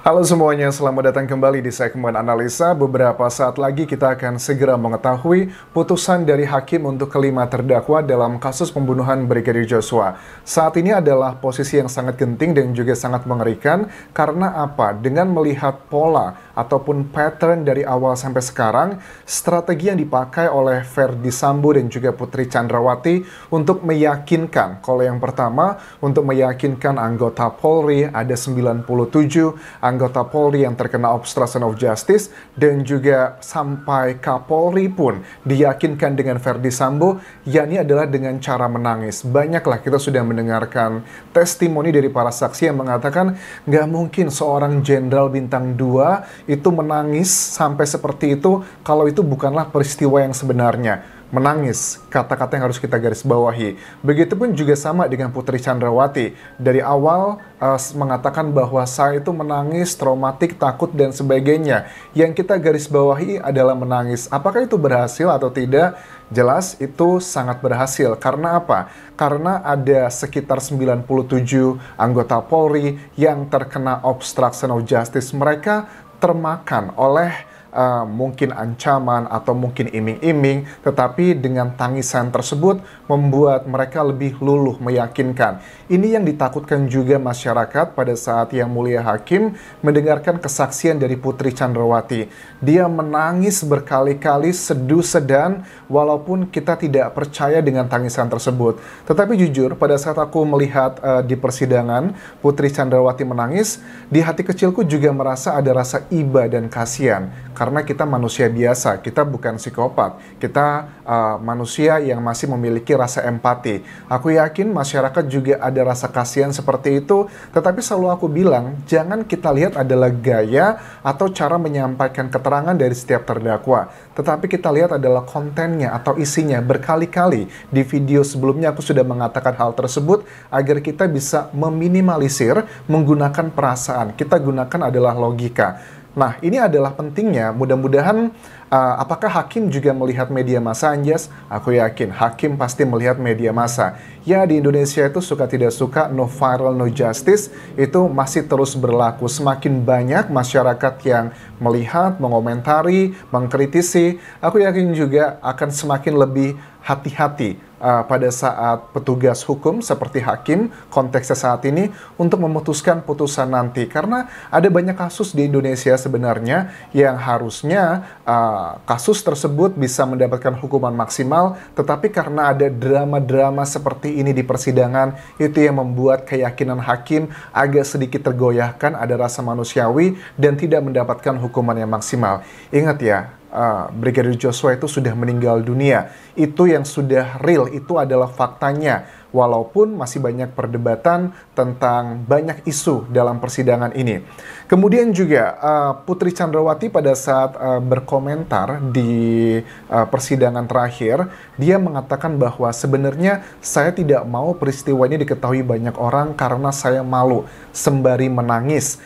Halo semuanya, selamat datang kembali di segmen analisa. Beberapa saat lagi kita akan segera mengetahui putusan dari hakim untuk kelima terdakwa dalam kasus pembunuhan Brigadir Joshua. Saat ini adalah posisi yang sangat genting dan juga sangat mengerikan. Karena apa? Dengan melihat pola ataupun pattern dari awal sampai sekarang, strategi yang dipakai oleh Ferdy Sambo dan juga Putri Chandrawati untuk meyakinkan, kalau yang pertama, untuk meyakinkan anggota Polri ada 97 anggota Polri yang terkena obstruction of justice, dan juga sampai Kapolri pun diyakinkan dengan Ferdy Sambo, yakni adalah dengan cara menangis. Banyaklah kita sudah mendengarkan testimoni dari para saksi yang mengatakan nggak mungkin seorang jenderal bintang 2 itu menangis sampai seperti itu kalau itu bukanlah peristiwa yang sebenarnya. Menangis, kata-kata yang harus kita garis bawahi. Begitupun juga sama dengan Putri Chandrawati. Dari awal mengatakan bahwa saya itu menangis, traumatik, takut, dan sebagainya. Yang kita garis bawahi adalah menangis. Apakah itu berhasil atau tidak? Jelas itu sangat berhasil. Karena apa? Karena ada sekitar 97 anggota Polri yang terkena obstruction of justice. Mereka termakan oleh mungkin ancaman atau mungkin iming-iming, tetapi dengan tangisan tersebut membuat mereka lebih luluh meyakinkan. Ini yang ditakutkan juga masyarakat pada saat Yang Mulia Hakim mendengarkan kesaksian dari Putri Chandrawati. Dia menangis berkali-kali, sedu-sedan, walaupun kita tidak percaya dengan tangisan tersebut. Tetapi jujur, pada saat aku melihat di persidangan Putri Chandrawati menangis, di hati kecilku juga merasa ada rasa iba dan kasihan. Karena kita manusia biasa, kita bukan psikopat. Kita manusia yang masih memiliki rasa empati. Aku yakin masyarakat juga ada rasa kasihan seperti itu. Tetapi selalu aku bilang, jangan kita lihat adalah gaya atau cara menyampaikan keterangan dari setiap terdakwa. Tetapi kita lihat adalah kontennya atau isinya. Berkali-kali di video sebelumnya aku sudah mengatakan hal tersebut agar kita bisa meminimalisir menggunakan perasaan. Kita gunakan adalah logika. Nah, ini adalah pentingnya. Mudah-mudahan apakah hakim juga melihat media massa, Anjas? Aku yakin hakim pasti melihat media massa. Ya, di Indonesia itu suka tidak suka, no viral, no justice, itu masih terus berlaku. Semakin banyak masyarakat yang melihat, mengomentari, mengkritisi, aku yakin juga akan semakin lebih hati-hati pada saat petugas hukum seperti hakim konteksnya saat ini untuk memutuskan putusan nanti. Karena ada banyak kasus di Indonesia sebenarnya yang harusnya kasus tersebut bisa mendapatkan hukuman maksimal, tetapi karena ada drama-drama seperti ini di persidangan, itu yang membuat keyakinan hakim agak sedikit tergoyahkan, ada rasa manusiawi dan tidak mendapatkan hukuman yang maksimal. Ingat ya, Brigadir Joshua itu sudah meninggal dunia. Itu yang sudah real, itu adalah faktanya. Walaupun masih banyak perdebatan tentang banyak isu dalam persidangan ini. Kemudian juga Putri Chandrawati pada saat berkomentar di persidangan terakhir, dia mengatakan bahwa sebenarnya saya tidak mau peristiwa ini diketahui banyak orang karena saya malu, sembari menangis.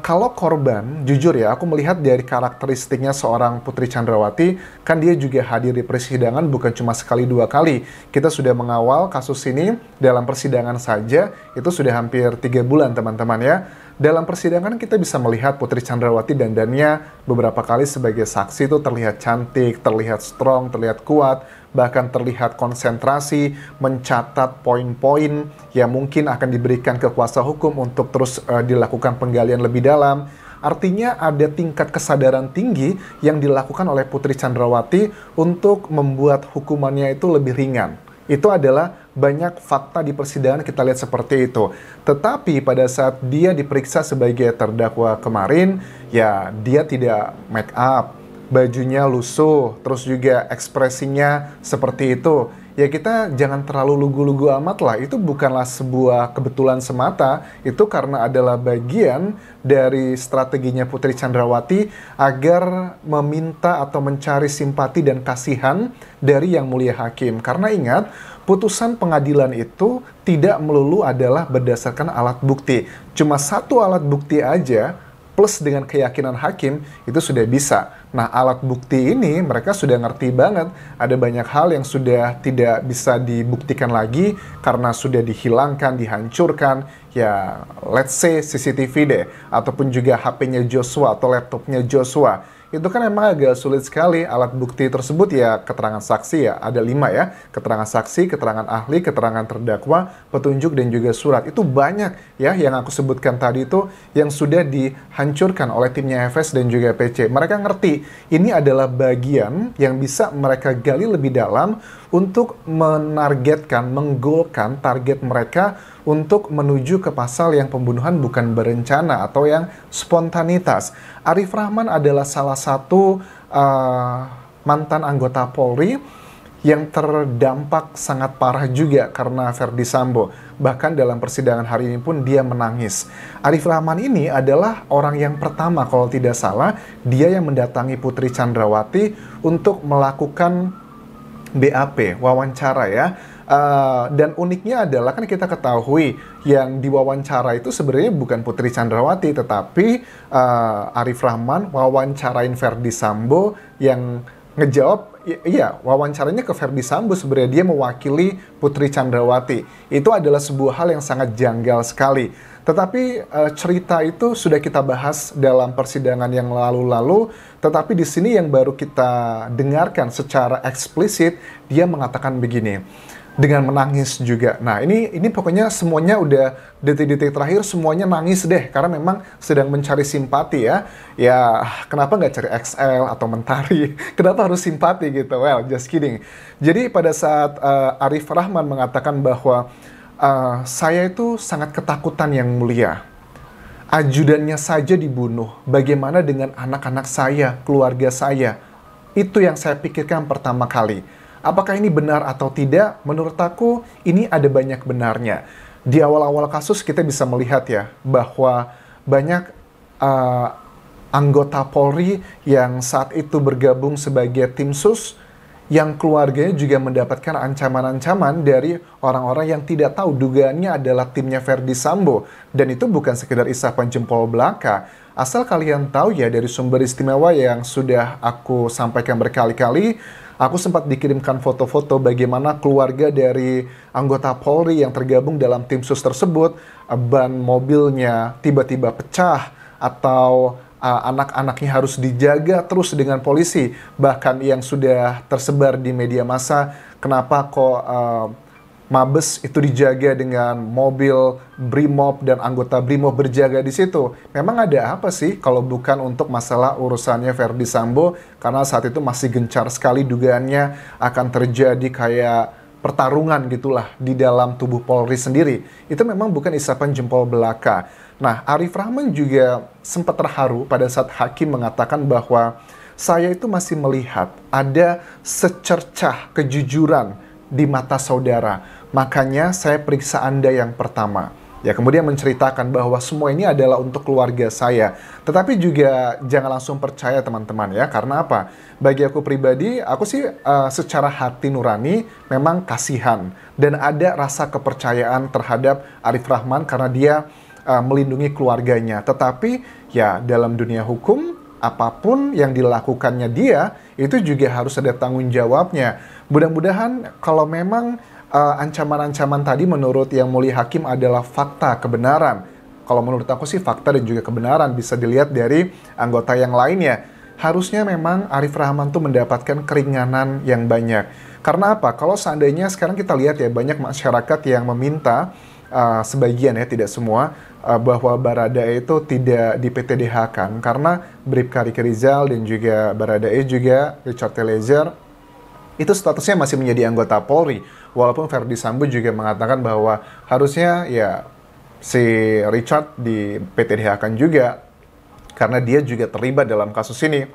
Kalau korban, jujur ya, aku melihat dari karakteristiknya seorang Putri Chandrawati, kan dia juga hadir di persidangan bukan cuma sekali dua kali. Kita sudah mengawal kasus ini dalam persidangan saja, itu sudah hampir 3 bulan teman-teman ya. Dalam persidangan kita bisa melihat Putri Chandrawati dandannya beberapa kali sebagai saksi itu terlihat cantik, terlihat strong, terlihat kuat, bahkan terlihat konsentrasi, mencatat poin-poin yang mungkin akan diberikan ke kuasa hukum untuk terus dilakukan penggalian lebih dalam. Artinya ada tingkat kesadaran tinggi yang dilakukan oleh Putri Chandrawati untuk membuat hukumannya itu lebih ringan. Itu adalah banyak fakta di persidangan kita lihat seperti itu. Tetapi pada saat dia diperiksa sebagai terdakwa kemarin, ya dia tidak make up, bajunya lusuh, terus juga ekspresinya seperti itu. Ya kita jangan terlalu lugu-lugu amat lah, itu bukanlah sebuah kebetulan semata, itu karena adalah bagian dari strateginya Putri Chandrawati agar meminta atau mencari simpati dan kasihan dari Yang Mulia Hakim. Karena ingat, putusan pengadilan itu tidak melulu adalah berdasarkan alat bukti. Cuma satu alat bukti aja plus dengan keyakinan hakim, itu sudah bisa. Nah, alat bukti ini mereka sudah ngerti banget. Ada banyak hal yang sudah tidak bisa dibuktikan lagi karena sudah dihilangkan, dihancurkan. Ya, let's say CCTV deh, ataupun juga HP-nya Joshua atau laptopnya Joshua. Itu kan emang agak sulit sekali. Alat bukti tersebut ya keterangan saksi ya, ada 5 ya. Keterangan saksi, keterangan ahli, keterangan terdakwa, petunjuk, dan juga surat. Itu banyak ya yang aku sebutkan tadi itu yang sudah dihancurkan oleh timnya FS dan juga PC. Mereka ngerti ini adalah bagian yang bisa mereka gali lebih dalam untuk menargetkan, menggolkan target mereka untuk menuju ke pasal yang pembunuhan bukan berencana atau yang spontanitas. Arif Rahman adalah salah satu mantan anggota Polri yang terdampak sangat parah juga karena Verdi Sambo. Bahkan dalam persidangan hari ini pun dia menangis. Arif Rahman ini adalah orang yang pertama, kalau tidak salah, dia yang mendatangi Putri Chandrawati untuk melakukan BAP, wawancara ya. Dan uniknya adalah kan kita ketahui yang diwawancara itu sebenarnya bukan Putri Chandrawati, tetapi Arif Rahman wawancarain Verdi Sambo yang ngejawab, iya wawancaranya ke Verdi Sambo, sebenarnya dia mewakili Putri Chandrawati. Itu adalah sebuah hal yang sangat janggal sekali. Tetapi cerita itu sudah kita bahas dalam persidangan yang lalu-lalu, tetapi di sini yang baru kita dengarkan secara eksplisit, dia mengatakan begini, dengan menangis juga. Nah, ini pokoknya semuanya udah detik-detik terakhir semuanya nangis deh, karena memang sedang mencari simpati ya. Ya, kenapa nggak cari XL atau Mentari? Kenapa harus simpati gitu? Well, just kidding. Jadi pada saat Arif Rahman mengatakan bahwa saya itu sangat ketakutan yang mulia. Ajudannya saja dibunuh. Bagaimana dengan anak-anak saya, keluarga saya? Itu yang saya pikirkan pertama kali. Apakah ini benar atau tidak? Menurut aku, ini ada banyak benarnya. Di awal-awal kasus kita bisa melihat ya, bahwa banyak anggota Polri yang saat itu bergabung sebagai tim sus, yang keluarganya juga mendapatkan ancaman-ancaman dari orang-orang yang tidak tahu dugaannya adalah timnya Verdi Sambo. Dan itu bukan sekedar isapan jempol belaka. Asal kalian tahu ya, dari sumber istimewa yang sudah aku sampaikan berkali-kali, aku sempat dikirimkan foto-foto bagaimana keluarga dari anggota Polri yang tergabung dalam tim sus tersebut, ban mobilnya tiba-tiba pecah, atau anak-anaknya harus dijaga terus dengan polisi. Bahkan yang sudah tersebar di media massa, kenapa kok Mabes itu dijaga dengan mobil Brimob dan anggota Brimob berjaga di situ. Memang ada apa sih kalau bukan untuk masalah urusannya Verdi Sambo, karena saat itu masih gencar sekali dugaannya akan terjadi kayak pertarungan gitulah di dalam tubuh Polri sendiri. Itu memang bukan isapan jempol belaka. Nah, Arif Rahman juga sempat terharu pada saat hakim mengatakan bahwa saya itu masih melihat ada secercah kejujuran di mata saudara. Makanya saya periksa Anda yang pertama. Ya, kemudian menceritakan bahwa semua ini adalah untuk keluarga saya. Tetapi juga jangan langsung percaya teman-teman ya. Karena apa? Bagi aku pribadi, aku sih secara hati nurani memang kasihan. Dan ada rasa kepercayaan terhadap Arif Rahman karena dia melindungi keluarganya. Tetapi ya dalam dunia hukum, apapun yang dilakukannya dia, itu juga harus ada tanggung jawabnya. Mudah-mudahan kalau memang ancaman-ancaman tadi menurut Yang Mulia Hakim adalah fakta, kebenaran. Kalau menurut aku sih fakta dan juga kebenaran bisa dilihat dari anggota yang lainnya. Harusnya memang Arif Rahman tuh mendapatkan keringanan yang banyak. Karena apa? Kalau seandainya sekarang kita lihat ya, banyak masyarakat yang meminta, sebagian ya, tidak semua, bahwa Baradae itu tidak di PTDH kan. Karena Bribka Riki Rizal dan juga Baradae juga, Richard Eliezer, itu statusnya masih menjadi anggota Polri. Walaupun Verdi Sambo juga mengatakan bahwa harusnya ya si Richard di PTDH kan juga, karena dia juga terlibat dalam kasus ini.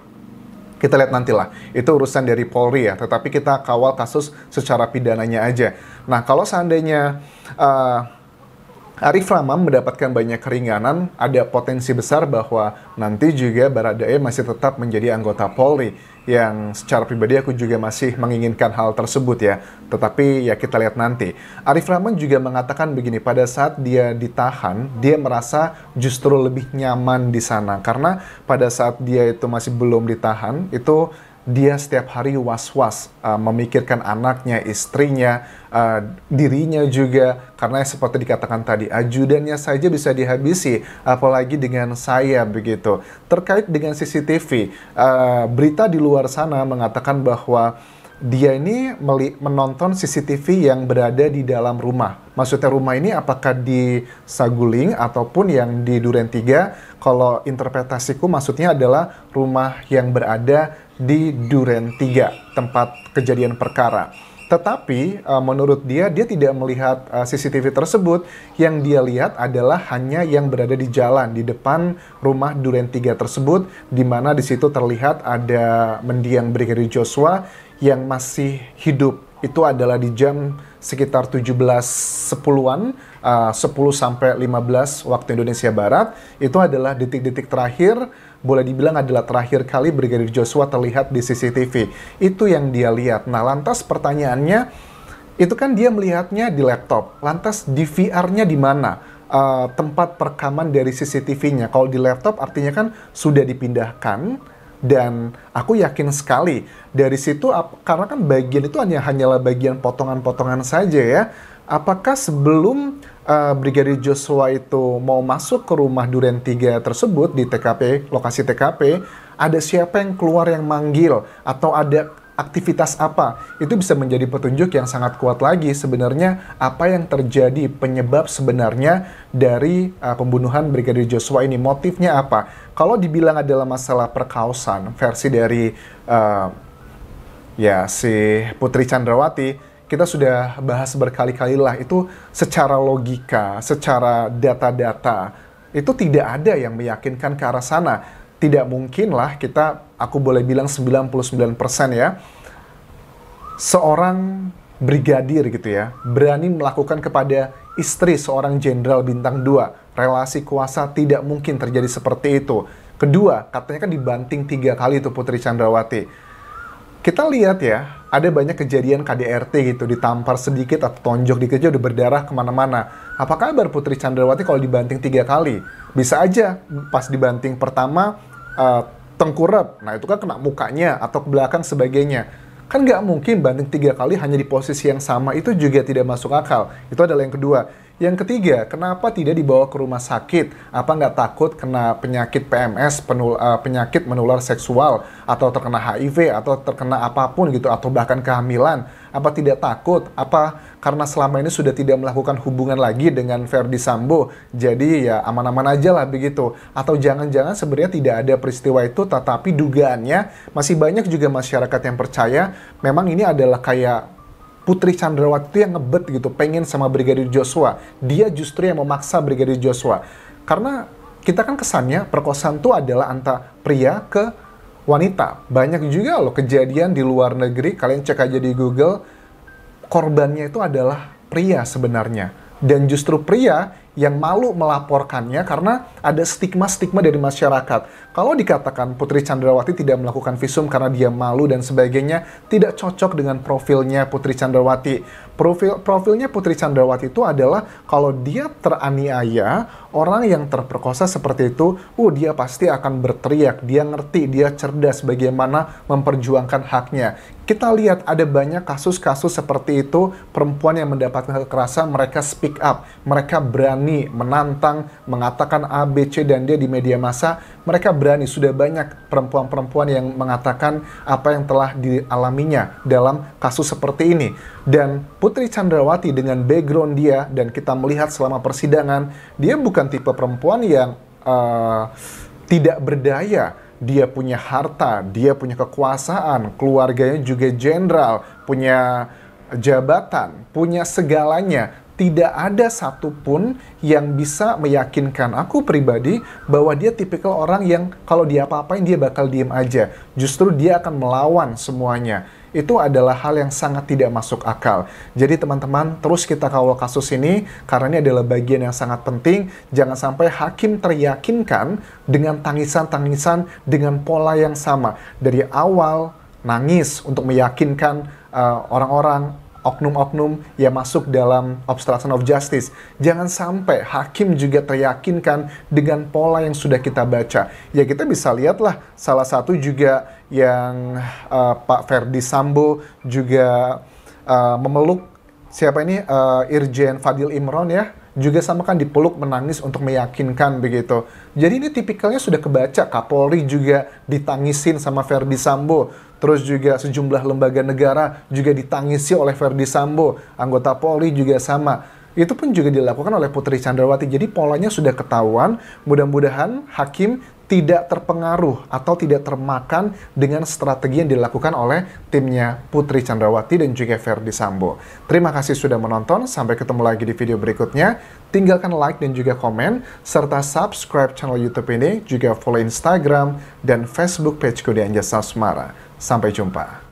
Kita lihat nantilah, itu urusan dari Polri ya, tetapi kita kawal kasus secara pidananya aja. Nah, kalau seandainya Arif Ramam mendapatkan banyak keringanan, ada potensi besar bahwa nanti juga Baradae masih tetap menjadi anggota Polri, yang secara pribadi aku juga masih menginginkan hal tersebut ya. Tetapi ya kita lihat nanti. Arif Ramam juga mengatakan begini, pada saat dia ditahan, dia merasa justru lebih nyaman di sana. Karena pada saat dia itu masih belum ditahan, itu dia setiap hari was-was memikirkan anaknya, istrinya, dirinya juga. Karena seperti dikatakan tadi, ajudannya saja bisa dihabisi, apalagi dengan saya begitu. Terkait dengan CCTV, berita di luar sana mengatakan bahwa dia ini menonton CCTV yang berada di dalam rumah. Maksudnya rumah ini apakah di Saguling ataupun yang di Duren 3? Kalau interpretasiku maksudnya adalah rumah yang berada di Duren 3, tempat kejadian perkara. Tetapi menurut dia tidak melihat CCTV tersebut. Yang dia lihat adalah hanya yang berada di jalan, di depan rumah Duren 3 tersebut, di mana di situ terlihat ada mendiang Brigadir Joshua yang masih hidup. Itu adalah di jam sekitar 17.10-an, 10 sampai 15 waktu Indonesia Barat. Itu adalah detik-detik terakhir, boleh dibilang adalah terakhir kali Brigadir Joshua terlihat di CCTV. Itu yang dia lihat. Nah, lantas pertanyaannya, itu kan dia melihatnya di laptop. Lantas di VR-nya di mana? Tempat perekaman dari CCTV-nya. Kalau di laptop artinya kan sudah dipindahkan. Dan aku yakin sekali dari situ, karena kan bagian itu hanyalah bagian potongan-potongan saja ya. Apakah sebelum Brigadir Joshua itu mau masuk ke rumah Duren 3 tersebut di TKP, lokasi TKP, ada siapa yang keluar yang manggil atau ada aktivitas apa? Itu bisa menjadi petunjuk yang sangat kuat lagi sebenarnya apa yang terjadi, penyebab sebenarnya dari pembunuhan Brigadir Joshua ini, motifnya apa? Kalau dibilang adalah masalah perkausan versi dari si Putri Chandrawati, kita sudah bahas berkali-kali lah, itu secara logika, secara data-data, itu tidak ada yang meyakinkan ke arah sana. Tidak mungkin lah aku boleh bilang 99% ya, seorang brigadir gitu ya, berani melakukan kepada istri seorang jenderal bintang 2. Relasi kuasa tidak mungkin terjadi seperti itu. Kedua, katanya kan dibanting 3 kali itu Putri Chandrawati. Kita lihat ya, ada banyak kejadian KDRT gitu, ditampar sedikit atau tonjok dikit aja udah berdarah kemana-mana. Apa kabar Putri Chandrawati kalau dibanting 3 kali? Bisa aja pas dibanting pertama tengkurap, nah itu kan kena mukanya atau ke belakang sebagainya. Kan nggak mungkin banting 3 kali hanya di posisi yang sama, itu juga tidak masuk akal. Itu adalah yang kedua. Yang ketiga, kenapa tidak dibawa ke rumah sakit? Apa nggak takut kena penyakit PMS, penyakit menular seksual, atau terkena HIV, atau terkena apapun gitu, atau bahkan kehamilan? Apa tidak takut? Apa karena selama ini sudah tidak melakukan hubungan lagi dengan Verdi Sambo, jadi ya aman-aman aja lah begitu? Atau jangan-jangan sebenarnya tidak ada peristiwa itu, tetapi dugaannya masih banyak juga masyarakat yang percaya memang ini adalah kayak Putri Chandrawati itu yang ngebet gitu, pengen sama Brigadir Joshua. Dia justru yang memaksa Brigadir Joshua. Karena kita kan kesannya perkosaan itu adalah antara pria ke wanita. Banyak juga loh kejadian di luar negeri, kalian cek aja di Google, korbannya itu adalah pria sebenarnya. Dan justru pria yang malu melaporkannya karena ada stigma-stigma dari masyarakat. Kalau dikatakan Putri Chandrawati tidak melakukan visum karena dia malu dan sebagainya, tidak cocok dengan profilnya Putri Chandrawati. Profilnya Putri Chandrawati itu adalah kalau dia teraniaya, orang yang terperkosa seperti itu, dia pasti akan berteriak, dia ngerti, dia cerdas bagaimana memperjuangkan haknya. Kita lihat ada banyak kasus-kasus seperti itu, perempuan yang mendapatkan kekerasan, mereka speak up, mereka berani menantang, mengatakan A, B, C, dan D di media massa. Mereka berani, sudah banyak perempuan-perempuan yang mengatakan apa yang telah dialaminya dalam kasus seperti ini. Dan Putri Chandrawati dengan background dia, dan kita melihat selama persidangan, dia bukan tipe perempuan yang tidak berdaya. Dia punya harta, dia punya kekuasaan, keluarganya juga jenderal, punya jabatan, punya segalanya. Tidak ada satupun yang bisa meyakinkan aku pribadi bahwa dia tipikal orang yang kalau dia apa-apain dia bakal diem aja. Justru dia akan melawan semuanya. itu adalah hal yang sangat tidak masuk akal. Jadi teman-teman, terus kita kawal kasus ini karena ini adalah bagian yang sangat penting. Jangan sampai hakim teryakinkan dengan tangisan-tangisan dengan pola yang sama. Dari awal nangis untuk meyakinkan orang-orang, oknum-oknum yang masuk dalam obstruction of justice. Jangan sampai hakim juga teryakinkan dengan pola yang sudah kita baca. Ya kita bisa lihatlah salah satu juga yang Pak Ferdy Sambo juga memeluk siapa ini Irjen Fadil Imron ya, juga sama kan dipeluk menangis untuk meyakinkan begitu. Jadi ini tipikalnya sudah kebaca. Kapolri juga ditangisin sama Ferdy Sambo. Terus juga sejumlah lembaga negara juga ditangisi oleh Ferdy Sambo. Anggota Polri juga sama. Itu pun juga dilakukan oleh Putri Chandrawati. Jadi polanya sudah ketahuan. Mudah-mudahan hakim tidak terpengaruh atau tidak termakan dengan strategi yang dilakukan oleh timnya Putri Chandrawati dan juga Ferdy Sambo. Terima kasih sudah menonton. Sampai ketemu lagi di video berikutnya. Tinggalkan like dan juga komen, serta subscribe channel YouTube ini, juga follow Instagram dan Facebook page Kode Anjasa Asmara. Sampai jumpa.